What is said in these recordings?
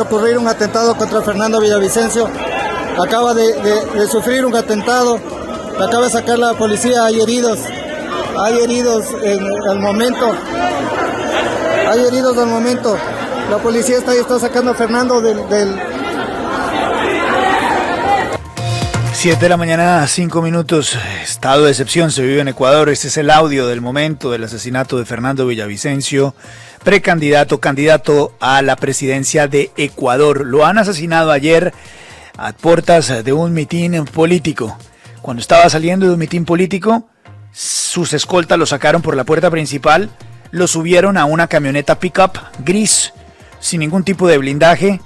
de ocurrir un atentado contra Fernando Villavicencio. Acaba de sufrir un atentado, lo acaba de sacar la policía, hay heridos al momento. La policía está sacando a Fernando del... 7 de la mañana, 5 minutos. Estado de excepción se vive en Ecuador. Este es el audio del momento del asesinato de Fernando Villavicencio, candidato a la presidencia de Ecuador. Lo han asesinado ayer a puertas de un mitin político. Cuando estaba saliendo de un mitin político, sus escoltas lo sacaron por la puerta principal, lo subieron a una camioneta pick-up gris, sin ningún tipo de blindaje,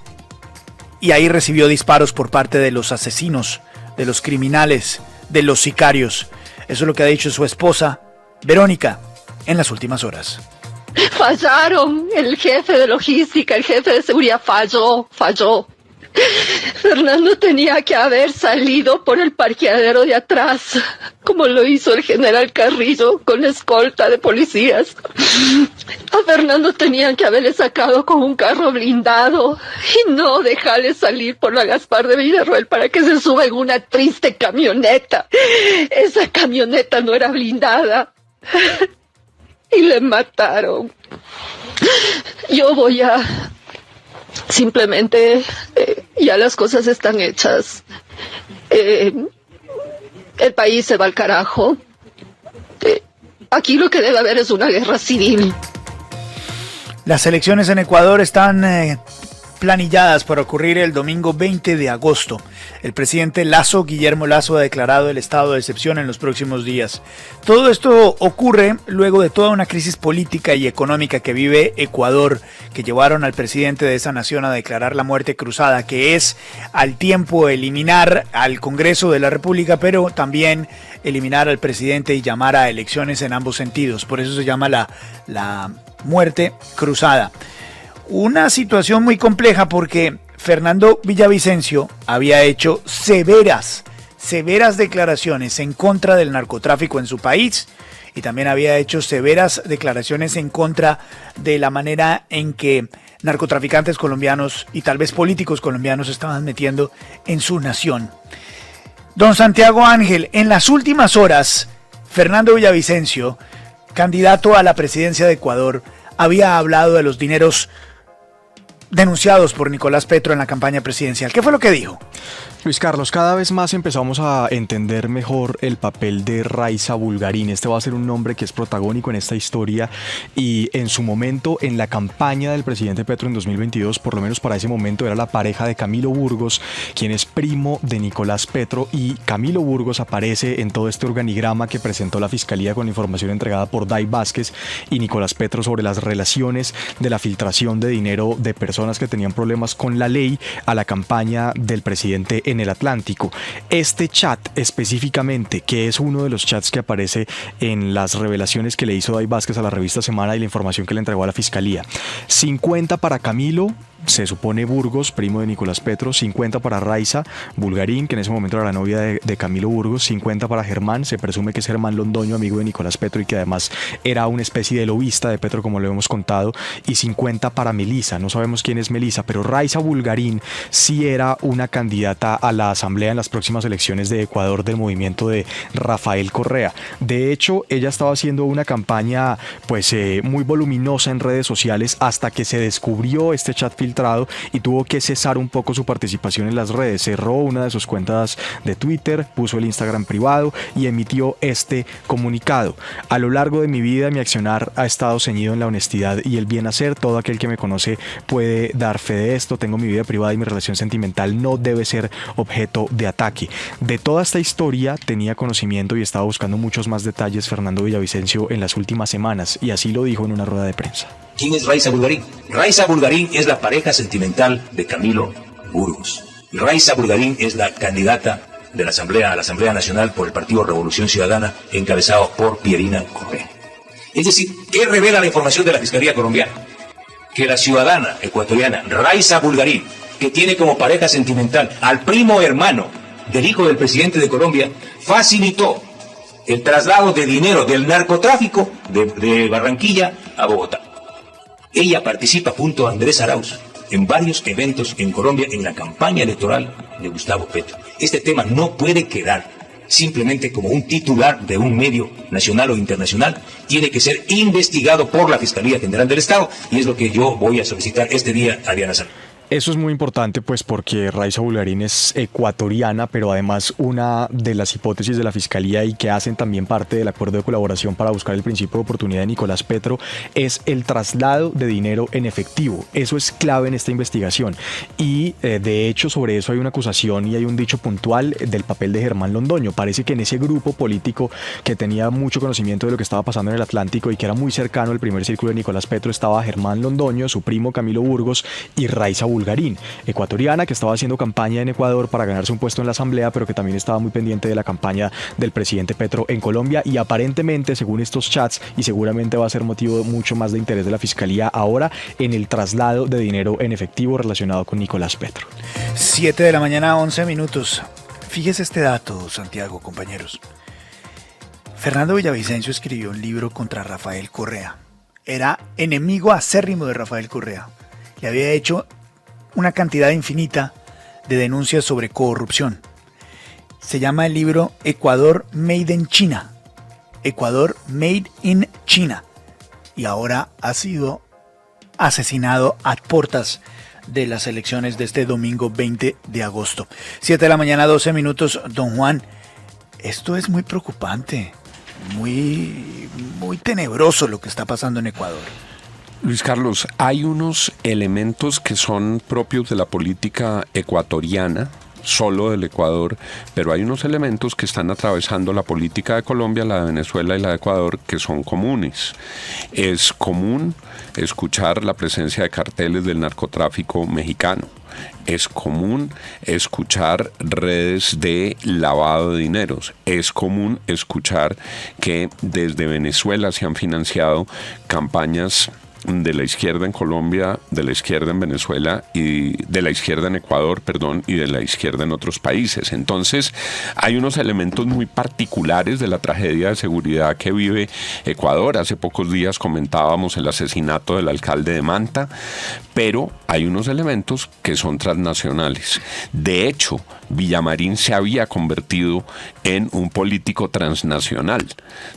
y ahí recibió disparos por parte de los asesinos, de los criminales, de los sicarios. Eso es lo que ha dicho su esposa, Verónica, en las últimas horas. Fallaron, el jefe de logística, el jefe de seguridad falló. Fernando tenía que haber salido por el parqueadero de atrás, como lo hizo el general Carrillo con escolta de policías. A Fernando tenían que haberle sacado con un carro blindado y no dejarle salir por la Gaspar de Villarroel para que se suba en una triste camioneta. Esa camioneta no era blindada y le mataron. Yo voy a... Simplemente ya las cosas están hechas. El país se va al carajo. Aquí lo que debe haber es una guerra civil. Las elecciones en Ecuador están planilladas para ocurrir el domingo 20 de agosto. El presidente Guillermo Lasso, ha declarado el estado de excepción en los próximos días. Todo esto ocurre luego de toda una crisis política y económica que vive Ecuador, que llevaron al presidente de esa nación a declarar la muerte cruzada, que es al tiempo eliminar al Congreso de la República, pero también eliminar al presidente y llamar a elecciones en ambos sentidos. Por eso se llama la muerte cruzada. Una situación muy compleja porque Fernando Villavicencio había hecho severas declaraciones en contra del narcotráfico en su país y también había hecho severas declaraciones en contra de la manera en que narcotraficantes colombianos y tal vez políticos colombianos estaban metiendo en su nación. Don Santiago Ángel, en las últimas horas, Fernando Villavicencio, candidato a la presidencia de Ecuador, había hablado de los dineros denunciados por Nicolás Petro en la campaña presidencial. ¿Qué fue lo que dijo? Luis Carlos, cada vez más empezamos a entender mejor el papel de Raiza Bulgarín. Este va a ser un nombre que es protagónico en esta historia y en su momento, en la campaña del presidente Petro en 2022, por lo menos para ese momento, era la pareja de Camilo Burgos, quien es primo de Nicolás Petro, y Camilo Burgos aparece en todo este organigrama que presentó la Fiscalía con información entregada por Day Vázquez y Nicolás Petro sobre las relaciones de la filtración de dinero de personas que tenían problemas con la ley a la campaña del presidente en el Atlántico. Este chat específicamente, que es uno de los chats que aparece en las revelaciones que le hizo Day Vázquez a la revista Semana y la información que le entregó a la Fiscalía. 50 para Camilo, se supone Burgos, primo de Nicolás Petro, 50 para Raiza Bulgarín, que en ese momento era la novia de Camilo Burgos, 50 para Germán, se presume que es Germán Londoño, amigo de Nicolás Petro y que además era una especie de lobista de Petro, como lo hemos contado, y 50 para Melisa. No sabemos quién es Melisa, pero Raiza Bulgarín sí era una candidata a la asamblea en las próximas elecciones de Ecuador del movimiento de Rafael Correa. De hecho, ella estaba haciendo una campaña muy voluminosa en redes sociales hasta que se descubrió este chat filtrado y tuvo que cesar un poco su participación en las redes. Cerró una de sus cuentas de Twitter, puso el Instagram privado y emitió este comunicado. A lo largo de mi vida, mi accionar ha estado ceñido en la honestidad y el bien hacer. Todo aquel que me conoce puede dar fe de esto. Tengo mi vida privada y mi relación sentimental no debe ser objeto de ataque. De toda esta historia tenía conocimiento y estaba buscando muchos más detalles Fernando Villavicencio en las últimas semanas, y así lo dijo en una rueda de prensa. ¿Quién es Raiza Bulgarín? Raiza Bulgarín es la pareja sentimental de Camilo Burgos. Y Raiza Bulgarín es la candidata de la a la Asamblea Nacional por el Partido Revolución Ciudadana, encabezado por Pierina Correa. Es decir, ¿qué revela la información de la Fiscalía colombiana? Que la ciudadana ecuatoriana Raiza Bulgarín, que tiene como pareja sentimental al primo hermano del hijo del presidente de Colombia, facilitó el traslado de dinero del narcotráfico de Barranquilla a Bogotá. Ella participa junto a Andrés Arauz en varios eventos en Colombia en la campaña electoral de Gustavo Petro. Este tema no puede quedar simplemente como un titular de un medio nacional o internacional, tiene que ser investigado por la Fiscalía General del Estado, y es lo que yo voy a solicitar este día a Diana Salazar. Eso es muy importante, pues, porque Raiza Bulgarín es ecuatoriana, pero además una de las hipótesis de la Fiscalía y que hacen también parte del acuerdo de colaboración para buscar el principio de oportunidad de Nicolás Petro es el traslado de dinero en efectivo. Eso es clave en esta investigación. Y de hecho sobre eso hay una acusación y hay un dicho puntual del papel de Germán Londoño. Parece que en ese grupo político que tenía mucho conocimiento de lo que estaba pasando en el Atlántico y que era muy cercano al primer círculo de Nicolás Petro estaba Germán Londoño, su primo Camilo Burgos y Raiza Bulgarín, ecuatoriana, que estaba haciendo campaña en Ecuador para ganarse un puesto en la Asamblea, pero que también estaba muy pendiente de la campaña del presidente Petro en Colombia, y aparentemente, según estos chats, y seguramente va a ser motivo mucho más de interés de la Fiscalía ahora, en el traslado de dinero en efectivo relacionado con Nicolás Petro. 7 de la mañana, 11 minutos. Fíjese este dato, Santiago, compañeros. Fernando Villavicencio escribió un libro contra Rafael Correa. Era enemigo acérrimo de Rafael Correa. Le había hecho una cantidad infinita de denuncias sobre corrupción. Se llama el libro Ecuador Made in China. Ecuador Made in China. Y ahora ha sido asesinado a puertas de las elecciones de este domingo 20 de agosto. 7 de la mañana, 12 minutos. Don Juan, esto es muy preocupante, muy tenebroso lo que está pasando en Ecuador. Luis Carlos, hay unos elementos que son propios de la política ecuatoriana, solo del Ecuador, pero hay unos elementos que están atravesando la política de Colombia, la de Venezuela y la de Ecuador, que son comunes. Es común escuchar la presencia de carteles del narcotráfico mexicano. Es común escuchar redes de lavado de dineros. Es común escuchar que desde Venezuela se han financiado campañas de la izquierda en Colombia, de la izquierda en Venezuela y de la izquierda en Ecuador, y de la izquierda en otros países. Entonces, hay unos elementos muy particulares de la tragedia de seguridad que vive Ecuador. Hace pocos días comentábamos el asesinato del alcalde de Manta, pero hay unos elementos que son transnacionales. De hecho, Villamarín se había convertido en un político transnacional.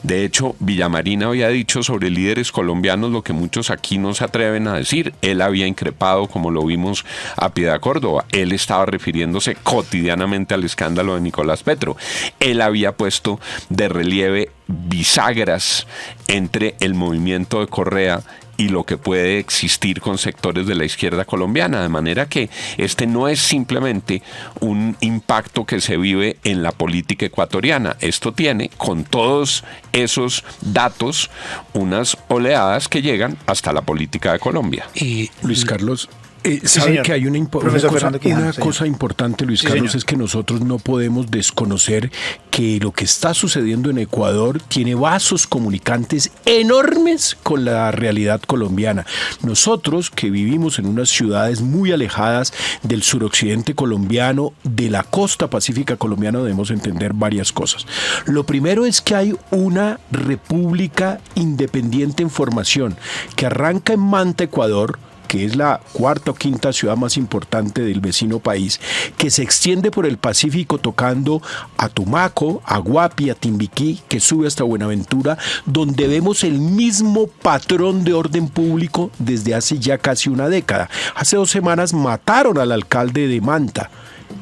De hecho, Villamarín había dicho sobre líderes colombianos lo que muchos aquí no se atreven a decir. Él había increpado, como lo vimos, a Piedad Córdoba. Él estaba refiriéndose cotidianamente al escándalo de Nicolás Petro. Él había puesto de relieve bisagras entre el movimiento de Correa y lo que puede existir con sectores de la izquierda colombiana, de manera que este no es simplemente un impacto que se vive en la política ecuatoriana. Esto tiene, con todos esos datos, unas oleadas que llegan hasta la política de Colombia. Y Luis Carlos, sabe señor. que hay una cosa importante, Luis Carlos, señor. es que nosotros no podemos desconocer que lo que está sucediendo en Ecuador tiene vasos comunicantes enormes con la realidad colombiana. Nosotros que vivimos en unas ciudades muy alejadas del suroccidente colombiano, de la costa pacífica colombiana, debemos entender varias cosas. Lo primero es que hay una república independiente en formación que arranca en Manta, Ecuador, que es la cuarta o quinta ciudad más importante del vecino país, que se extiende por el Pacífico tocando a Tumaco, a Guapi, a Timbiquí, que sube hasta Buenaventura, donde vemos el mismo patrón de orden público desde hace ya casi una década. Hace 2 semanas mataron al alcalde de Manta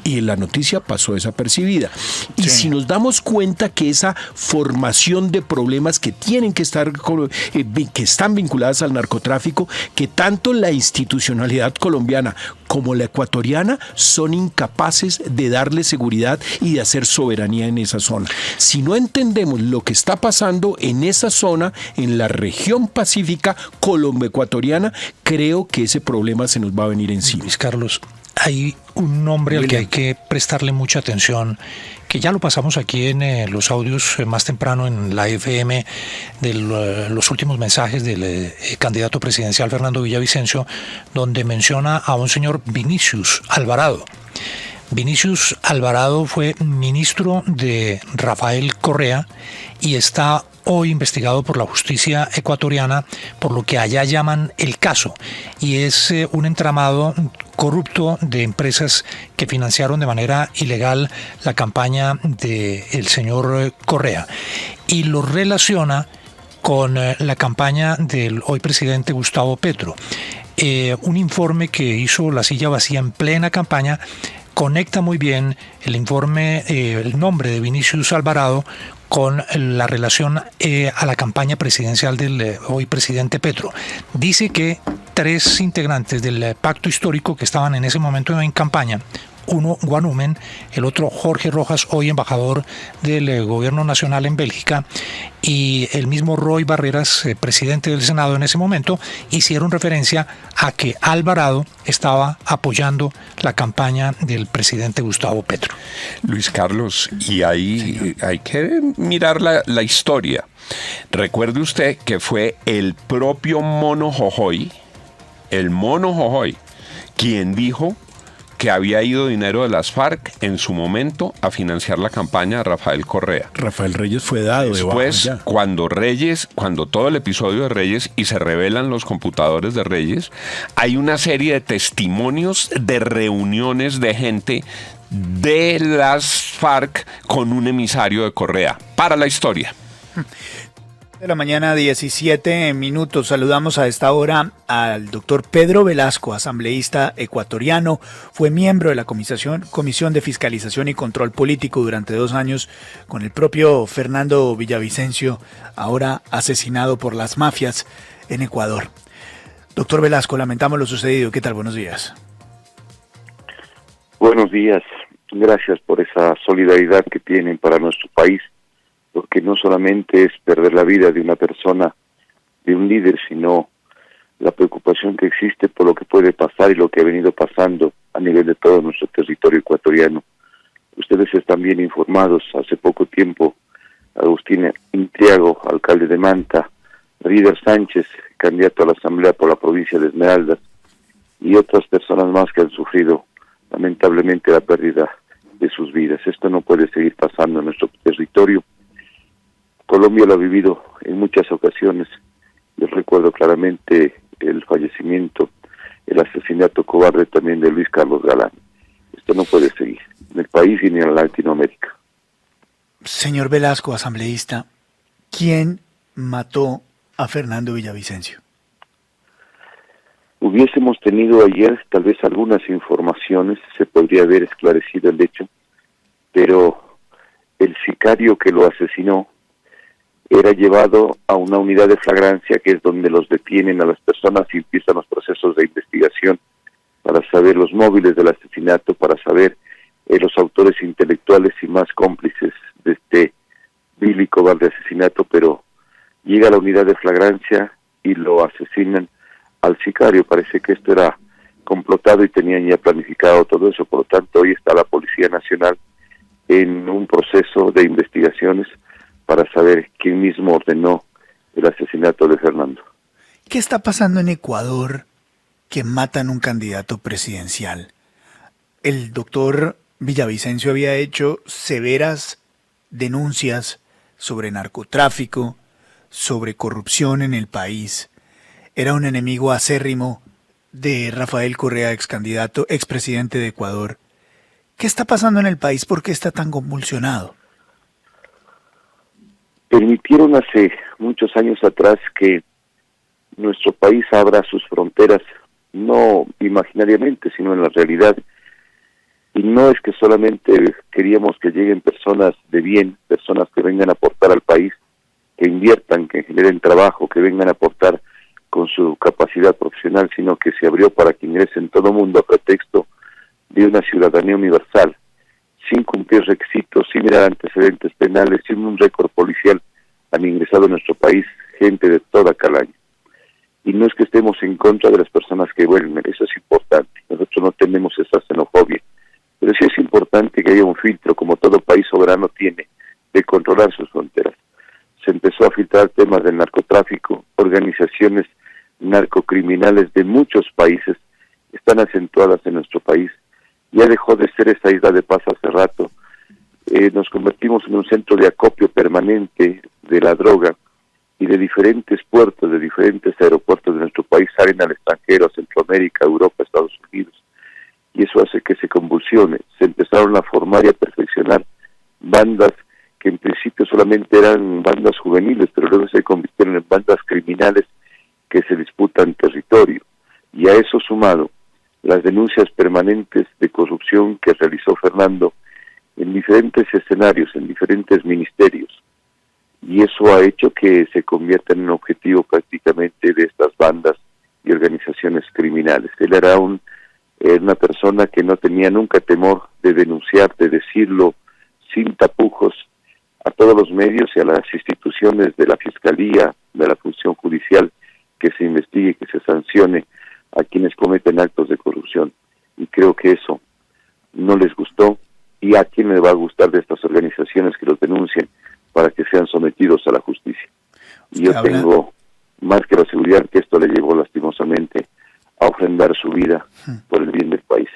y la noticia pasó desapercibida. Y si nos damos cuenta que esa formación de problemas que tienen que estar, que están vinculadas al narcotráfico, que tanto la institucionalidad colombiana como la ecuatoriana son incapaces de darle seguridad y de hacer soberanía en esa zona. Si no entendemos lo que está pasando en esa zona, en la región pacífica colombo-ecuatoriana, creo que ese problema se nos va a venir encima. Luis Carlos, hay un nombre al que hay que prestarle mucha atención, que ya lo pasamos aquí en los audios más temprano en la FM de los últimos mensajes del candidato presidencial Fernando Villavicencio, donde menciona a un señor Vinicius Alvarado. Vinicius Alvarado fue ministro de Rafael Correa y está hoy investigado por la justicia ecuatoriana por lo que allá llaman el caso, y es un entramado corrupto de empresas que financiaron de manera ilegal la campaña del señor Correa, y lo relaciona con la campaña del hoy presidente Gustavo Petro. Un informe que hizo La Silla Vacía en plena campaña conecta muy bien el informe, el nombre de Vinicius Alvarado con la relación a la campaña presidencial del hoy presidente Petro. Dice que 3 integrantes del pacto histórico que estaban en ese momento en campaña, uno Guanumen, el otro Jorge Rojas, hoy embajador del gobierno nacional en Bélgica, y el mismo Roy Barreras, presidente del Senado en ese momento, hicieron referencia a que Alvarado estaba apoyando la campaña del presidente Gustavo Petro. Luis Carlos, y ahí hay que mirar la historia. Recuerde usted que fue el propio Mono Jojoy, quien dijo que había ido dinero de las FARC en su momento a financiar la campaña de Rafael Correa. Rafael Reyes fue dado después, cuando todo el episodio de Reyes y se revelan los computadores de Reyes, hay una serie de testimonios de reuniones de gente de las FARC con un emisario de Correa. Para la historia. De la mañana, 17 minutos. Saludamos a esta hora al doctor Pedro Velasco, asambleísta ecuatoriano. Fue miembro de la Comisión de Fiscalización y Control Político durante 2 años con el propio Fernando Villavicencio, ahora asesinado por las mafias en Ecuador. Doctor Velasco, lamentamos lo sucedido. ¿Qué tal? Buenos días. Buenos días. Gracias por esa solidaridad que tienen para nuestro país, porque no solamente es perder la vida de una persona, de un líder, sino la preocupación que existe por lo que puede pasar y lo que ha venido pasando a nivel de todo nuestro territorio ecuatoriano. Ustedes están bien informados. Hace poco tiempo, Agustín Intriago, alcalde de Manta, Rider Sánchez, candidato a la Asamblea por la provincia de Esmeraldas, y otras personas más que han sufrido lamentablemente la pérdida de sus vidas. Esto no puede seguir pasando en nuestro territorio. Colombia lo ha vivido en muchas ocasiones. Yo recuerdo claramente el fallecimiento, el asesinato cobarde también de Luis Carlos Galán. Esto no puede seguir en el país y ni en Latinoamérica. Señor Velasco, asambleísta, ¿quién mató a Fernando Villavicencio? Hubiésemos tenido ayer tal vez algunas informaciones, se podría haber esclarecido el hecho, pero el sicario que lo asesinó era llevado a una unidad de flagrancia, que es donde los detienen a las personas y empiezan los procesos de investigación para saber los móviles del asesinato, para saber los autores intelectuales y más cómplices de este vil y cobarde asesinato, pero llega a la unidad de flagrancia y lo asesinan al sicario. Parece que esto era complotado y tenían ya planificado todo eso. Por lo tanto, hoy está la Policía Nacional en un proceso de investigaciones para saber quién mismo ordenó el asesinato de Fernando. ¿Qué está pasando en Ecuador que matan un candidato presidencial? El doctor Villavicencio había hecho severas denuncias sobre narcotráfico, sobre corrupción en el país. Era un enemigo acérrimo de Rafael Correa, expresidente de Ecuador. ¿Qué está pasando en el país? ¿Por qué está tan convulsionado? Permitieron hace muchos años atrás que nuestro país abra sus fronteras, no imaginariamente, sino en la realidad. Y no es que solamente queríamos que lleguen personas de bien, personas que vengan a aportar al país, que inviertan, que generen trabajo, que vengan a aportar con su capacidad profesional, sino que se abrió para que ingresen todo mundo a pretexto de una ciudadanía universal, sin cumplir requisitos, sin mirar antecedentes penales, sin un récord policial. Han ingresado a nuestro país gente de toda calaña. Y no es que estemos en contra de las personas que vuelven, eso es importante. Nosotros no tenemos esa xenofobia. Pero sí es importante que haya un filtro, como todo país soberano tiene, de controlar sus fronteras. Se empezó a filtrar temas del narcotráfico, organizaciones narcocriminales de muchos países están acentuadas en nuestro país. Ya dejó de ser esa isla de paz hace rato. nos convertimos en un centro de acopio permanente de la droga, y de diferentes puertos, de diferentes aeropuertos de nuestro país salen al extranjero, a Centroamérica, Europa, Estados Unidos, y eso hace que se convulsione. Se empezaron a formar y a perfeccionar bandas que en principio solamente eran bandas juveniles, pero luego se convirtieron en bandas criminales que se disputan territorio. Y a eso sumado las denuncias permanentes de corrupción que realizó Fernando en diferentes escenarios, en diferentes ministerios, y eso ha hecho que se convierta en un objetivo prácticamente de estas bandas y organizaciones criminales. Él era una persona que no tenía nunca temor de denunciar, de decirlo sin tapujos a todos los medios y a las instituciones de la Fiscalía, de la Función Judicial, que se investigue, que se sancione a quienes cometen actos de corrupción. Y creo que eso no les gustó, y a quién le va a gustar de estas organizaciones que los denuncien para que sean sometidos a la justicia. Y yo tengo más que la seguridad que esto le llevó lastimosamente a ofrendar su vida por el bien del país.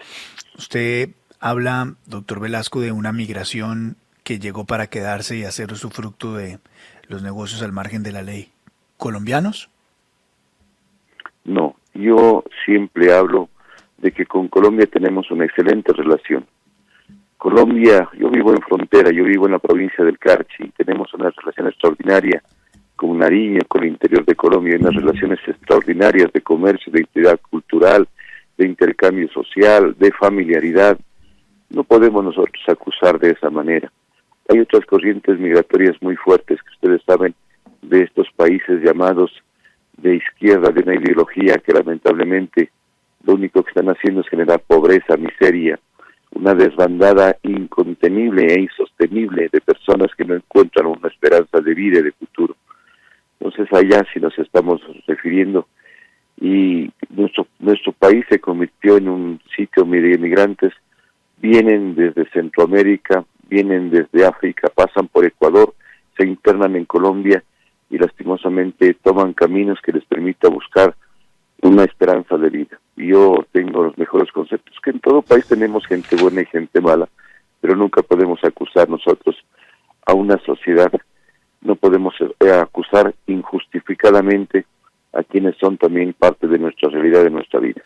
Usted habla, doctor Velasco, de una migración que llegó para quedarse y hacer su fruto de los negocios al margen de la ley. ¿Colombianos? No, yo siempre hablo de que con Colombia tenemos una excelente relación. Colombia, yo vivo en frontera, yo vivo en la provincia del Carchi, tenemos una relación extraordinaria con Nariño, con el interior de Colombia, hay unas relaciones extraordinarias de comercio, de identidad cultural, de intercambio social, de familiaridad. No podemos nosotros acusar de esa manera. Hay otras corrientes migratorias muy fuertes que ustedes saben, de estos países llamados de izquierda, de una ideología que lamentablemente lo único que están haciendo es generar pobreza, miseria, una desbandada incontenible e insostenible de personas que no encuentran una esperanza de vida y de futuro. Entonces allá sí nos estamos refiriendo, y nuestro país se convirtió en un sitio de inmigrantes. Vienen desde Centroamérica, vienen desde África, pasan por Ecuador, se internan en Colombia y lastimosamente toman caminos que les permita buscar una esperanza de vida. Yo tengo los mejores conceptos, que en todo país tenemos gente buena y gente mala, pero nunca podemos acusar nosotros a una sociedad, no podemos acusar injustificadamente a quienes son también parte de nuestra realidad, de nuestra vida.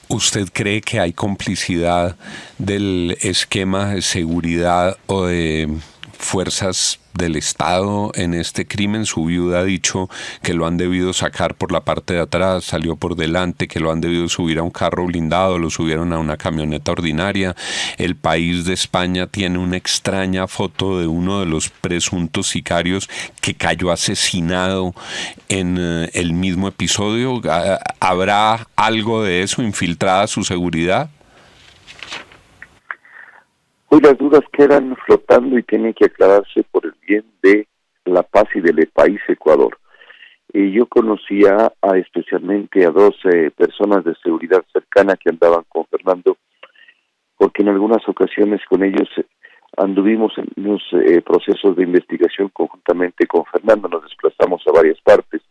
¿Usted cree que hay complicidad del esquema de seguridad o de fuerzas del Estado en este crimen? Su viuda ha dicho que lo han debido sacar por la parte de atrás, salió por delante, que lo han debido subir a un carro blindado, lo subieron a una camioneta ordinaria. El País de España tiene una extraña foto de uno de los presuntos sicarios que cayó asesinado en el mismo episodio. ¿Habrá algo de eso infiltrada a su seguridad? Hoy las dudas quedan flotando y tienen que aclararse por el bien de la paz y del país Ecuador. Yo conocía especialmente a dos personas de seguridad cercana que andaban con Fernando, porque en algunas ocasiones con ellos anduvimos en unos procesos de investigación conjuntamente con Fernando, nos desplazamos a varias partes.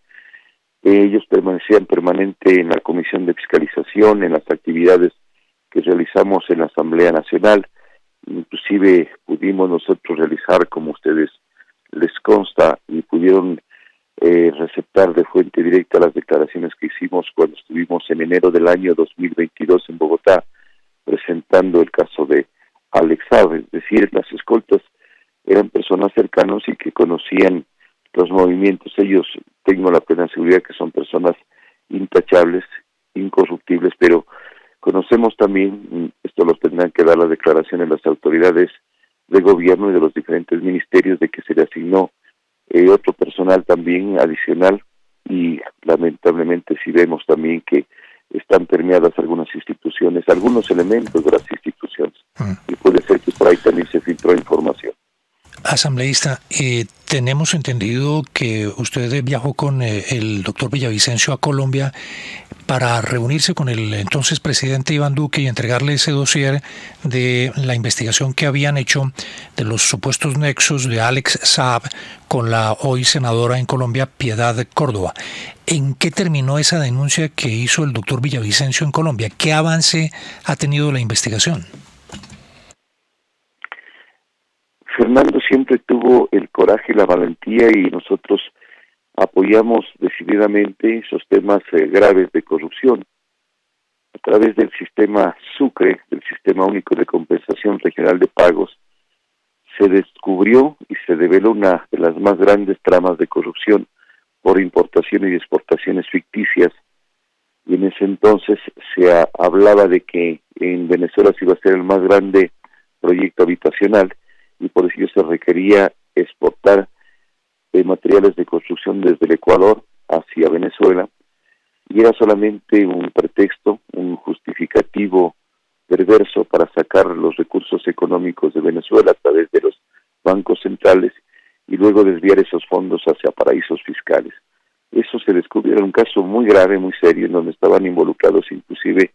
Ellos permanecían permanente en la Comisión de Fiscalización, en las actividades que realizamos en la Asamblea Nacional. Inclusive pudimos nosotros realizar, como ustedes les consta, y pudieron receptar de fuente directa las declaraciones que hicimos cuando estuvimos en enero del año 2022 en Bogotá, presentando el caso de Alex Saab. Es decir, las escoltas eran personas cercanas y que conocían los movimientos. Ellos, tengo la plena seguridad que son personas intachables, incorruptibles, pero conocemos también, esto lo tendrán que dar las declaraciones las autoridades de gobierno y de los diferentes ministerios, de que se le asignó otro personal también adicional, y lamentablemente sí vemos también que están permeadas algunas instituciones, algunos elementos de las instituciones, y puede ser que por ahí también se filtró información. Asambleísta, tenemos entendido que usted viajó con el doctor Villavicencio a Colombia para reunirse con el entonces presidente Iván Duque y entregarle ese dossier de la investigación que habían hecho de los supuestos nexos de Alex Saab con la hoy senadora en Colombia, Piedad Córdoba. ¿En qué terminó esa denuncia que hizo el doctor Villavicencio en Colombia? ¿Qué avance ha tenido la investigación? Fernando siempre tuvo el coraje y la valentía, y nosotros apoyamos decididamente esos temas graves de corrupción. A través del sistema SUCRE, del Sistema Único de Compensación Regional de Pagos, se descubrió y se develó una de las más grandes tramas de corrupción por importaciones y exportaciones ficticias, y en ese entonces se hablaba de que en Venezuela se iba a hacer el más grande proyecto habitacional, y por ello se requería exportar materiales de construcción desde el Ecuador hacia Venezuela, y era solamente un pretexto, un justificativo perverso para sacar los recursos económicos de Venezuela a través de los bancos centrales y luego desviar esos fondos hacia paraísos fiscales. Eso se descubrió en un caso muy grave, muy serio, en donde estaban involucrados inclusive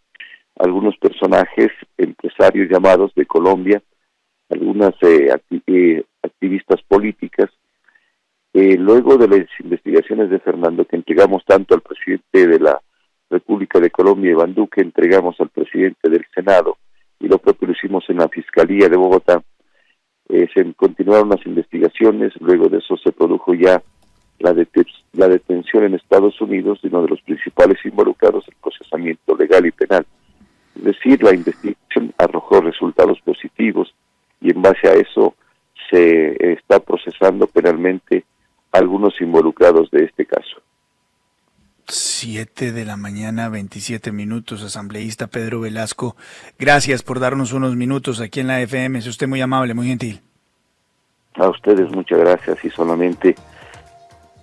algunos personajes, empresarios llamados de Colombia, algunas activistas políticas. Luego de las investigaciones de Fernando, que entregamos tanto al presidente de la República de Colombia, Iván Duque, entregamos al presidente del Senado, y lo propio lo hicimos en la Fiscalía de Bogotá, se continuaron las investigaciones. Luego de eso se produjo ya la detención en Estados Unidos de uno de los principales involucrados en el procesamiento legal y penal. Es decir, la investigación arrojó resultados positivos, y en base a eso se está procesando penalmente a algunos involucrados de este caso. 7 de la mañana, 27 minutos, asambleísta Pedro Velasco. Gracias por darnos unos minutos aquí en la FM. Es usted muy amable, muy gentil. A ustedes muchas gracias, y solamente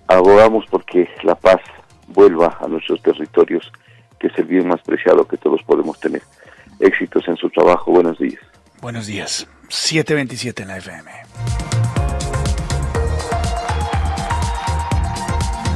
abogamos porque la paz vuelva a nuestros territorios, que es el bien más preciado que todos podemos tener. Éxitos en su trabajo. Buenos días. Buenos días. 7:27 en la FM.